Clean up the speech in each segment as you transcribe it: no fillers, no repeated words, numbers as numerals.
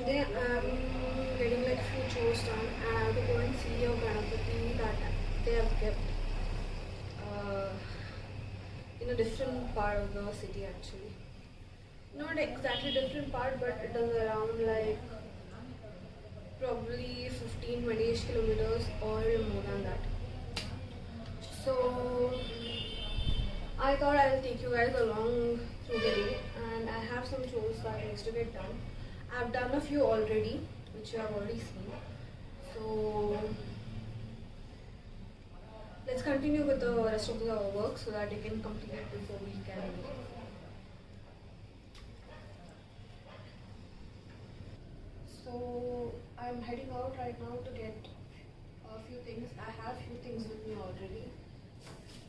today I'm getting like few chores done and I have to go and see a Ganapati that they have kept uh, in a different part of the city actually. Not exactly different part, but it is around like probably 15-20 kilometers or more than that. So I thought I'll take you guys along through the day, and I have some chores that needs to get done. I've done a few already, which you have already seen. So let's continue with the rest of the work so that you can complete it before we can leave. So I'm heading out right now to get a few things. I have few things with me already.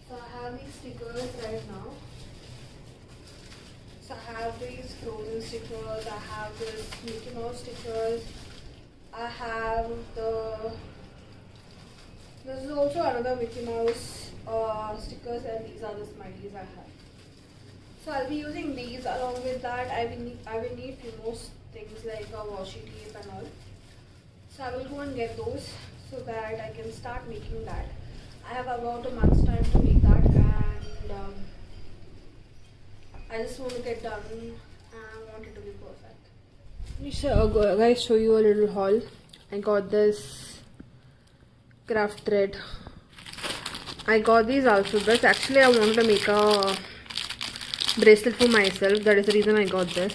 So I have these stickers right now. So I have these frozen stickers, I have this Mickey Mouse stickers, I have this is also another Mickey Mouse stickers, and these are the smileys I have. So I'll be using these. Along with that I will need few more things like a washi tape and all. So I will go and get those so that I can start making that. I have about a month's time to make that, and I just want to get done and I want it to be perfect. Let me guys show you a little haul. I got this craft thread. I got these alphabets. Actually, I wanted to make a bracelet for myself. That is the reason I got this.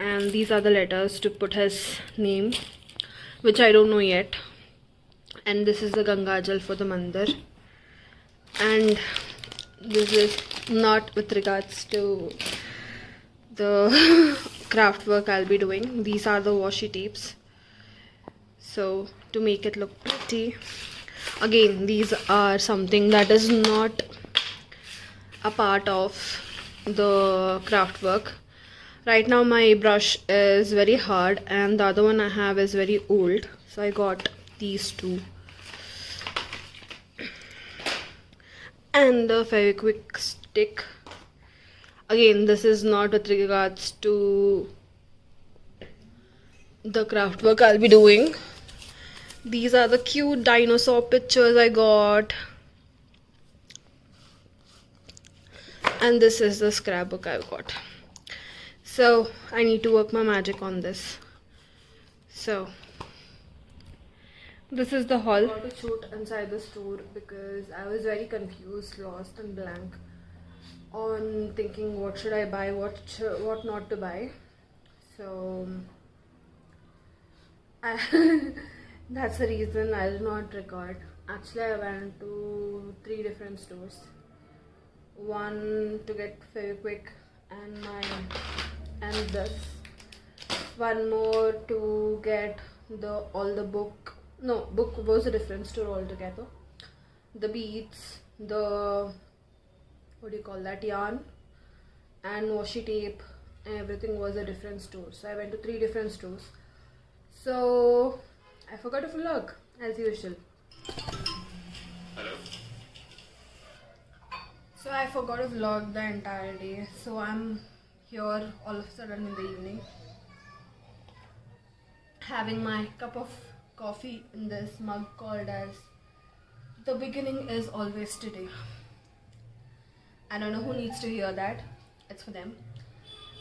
And these are the letters to put his name, which I don't know yet. And this is the Gangajal for the mandir. And this is not with regards to the craft work I'll be doing. These are the washi tapes. So to make it look pretty, again, these are something that is not a part of the craft work. Right now my brush is very hard and the other one I have is very old, so I got these two. And the Fevikwik stick. Again, this is not with regards to the craft work I'll be doing. These are the cute dinosaur pictures I got. And this is the scrapbook I've got. So I need to work my magic on this. So this is the haul. I got to shoot inside the store because I was very confused, lost and blank on thinking what should I buy, what not to buy. So that's the reason I did not record. Actually, I went to 3 different stores. One to get Fevikwik and this. One more to get all the book. No, book was a different store altogether. The beads, the what do you call that, yarn, and washi tape, and everything was a different store. So I went to 3 different stores. So I forgot to vlog as usual. Hello. So I forgot to vlog the entire day. So I'm here all of a sudden in the evening, having my cup of coffee in this mug called as "The beginning is always today." I don't know who needs to hear that. It's for them.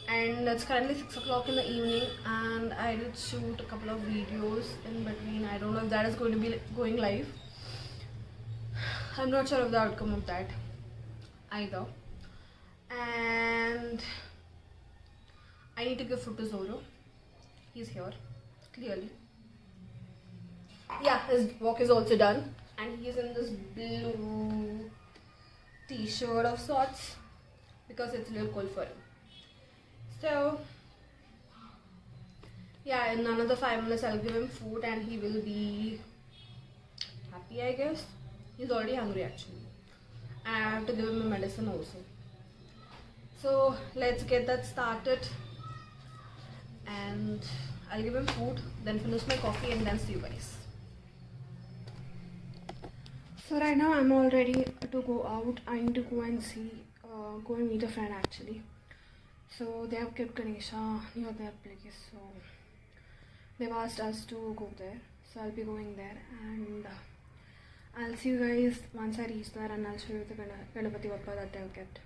And it's currently 6 o'clock in the evening, and I did shoot a couple of videos in between. I don't know if that is going to be going live. I'm not sure of the outcome of that either. And I need to give food to Zoro. He's here, clearly. Yeah, his walk is also done, and he's in this blue t-shirt of sorts because it's a little cold for him. So yeah, in another 5 minutes I'll give him food and he will be happy, I guess. He's already hungry actually. And I have to give him a medicine also. So let's get that started, and I'll give him food, then finish my coffee, and then see you guys. So right now I'm all ready to go out. I need to go and go and meet a friend actually. So they have kept Ganesha near their place. So they've asked us to go there. So I'll be going there, and I'll see you guys once I reach there, and I'll show you the Ganapati Bappa that they've kept.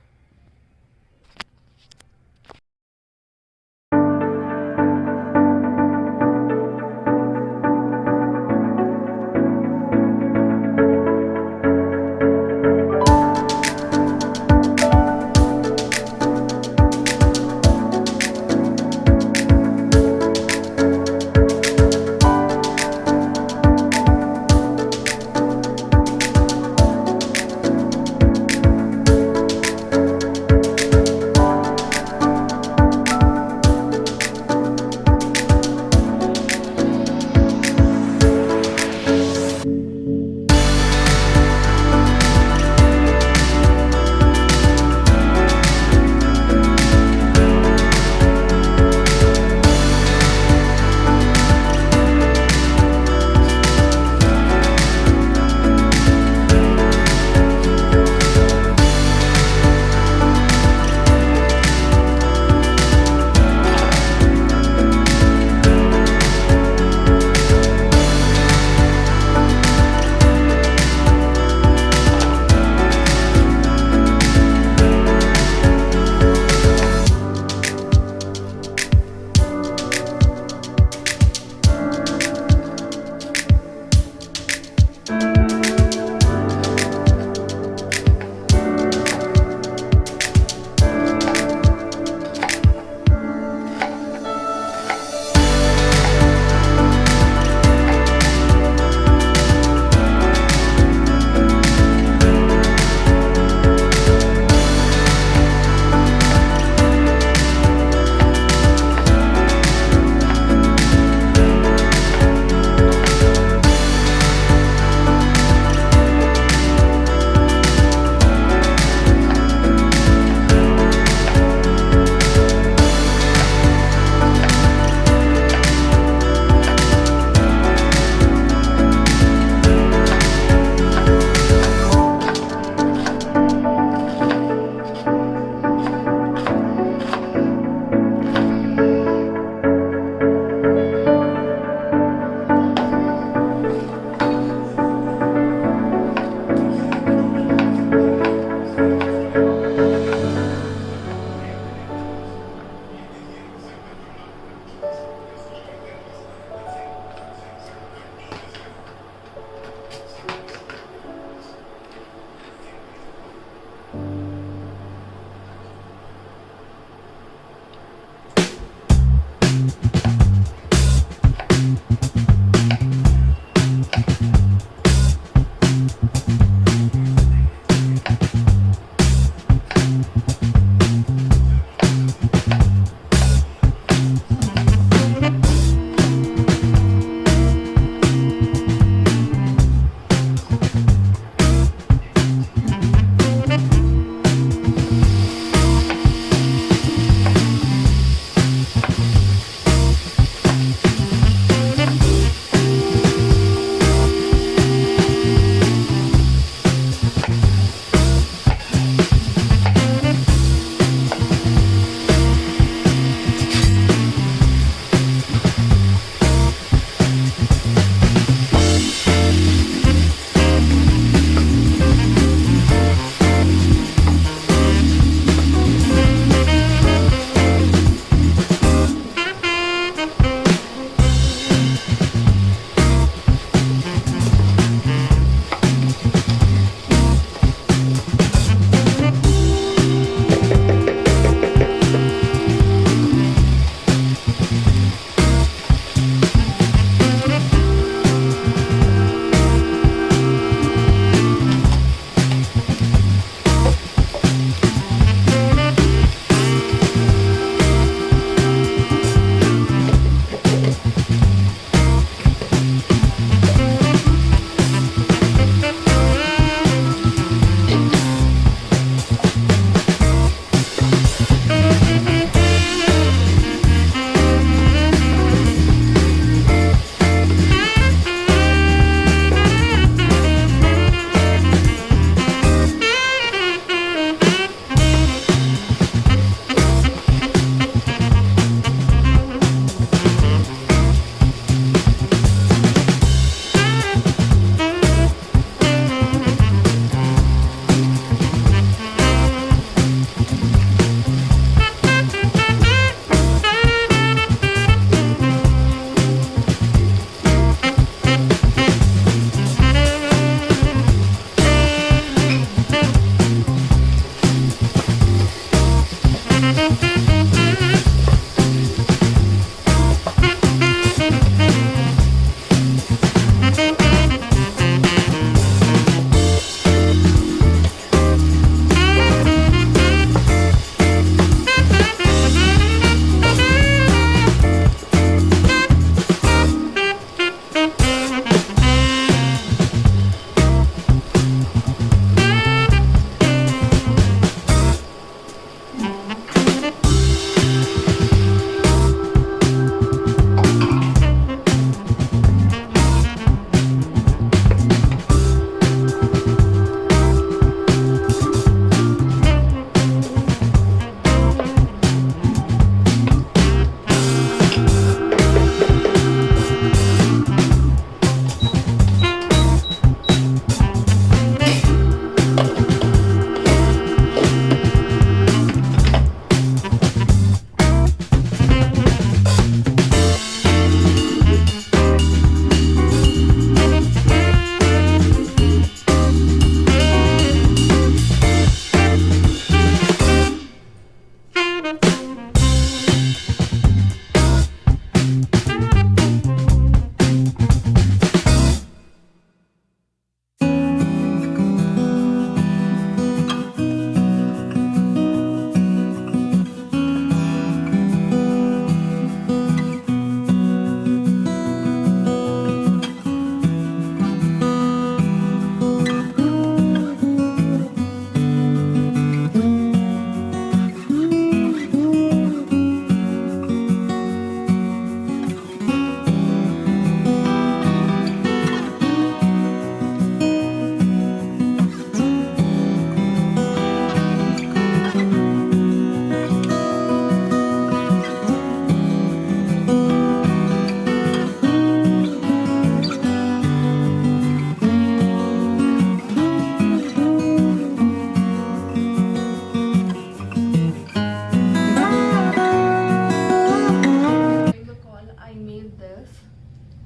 this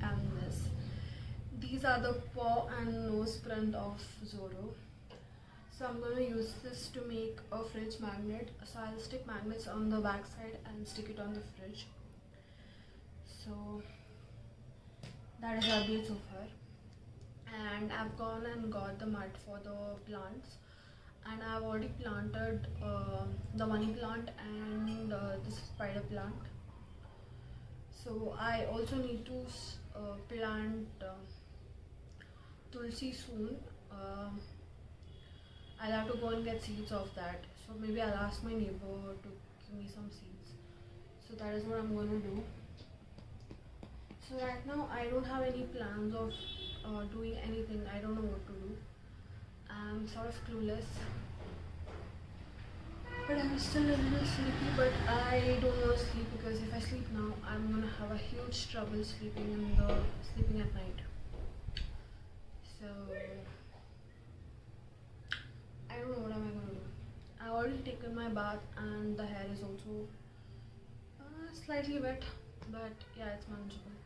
and this. These are the paw and nose print of Zoro. So I'm going to use this to make a fridge magnet. So I'll stick magnets on the back side and stick it on the fridge. So that is our build so far. And I've gone and got the mud for the plants, and I've already planted the money plant and this spider plant. So I also need to plant tulsi soon. I'll have to go and get seeds of that. So maybe I'll ask my neighbor to give me some seeds. So that is what I'm going to do. So right now I don't have any plans of doing anything. I don't know what to do. I'm sort of clueless. But I'm still a little sleepy, but I don't want to sleep because if I sleep now, I'm gonna have a huge trouble sleeping at night. So I don't know what am I gonna do. I've already taken my bath and the hair is also slightly wet, but yeah, it's manageable.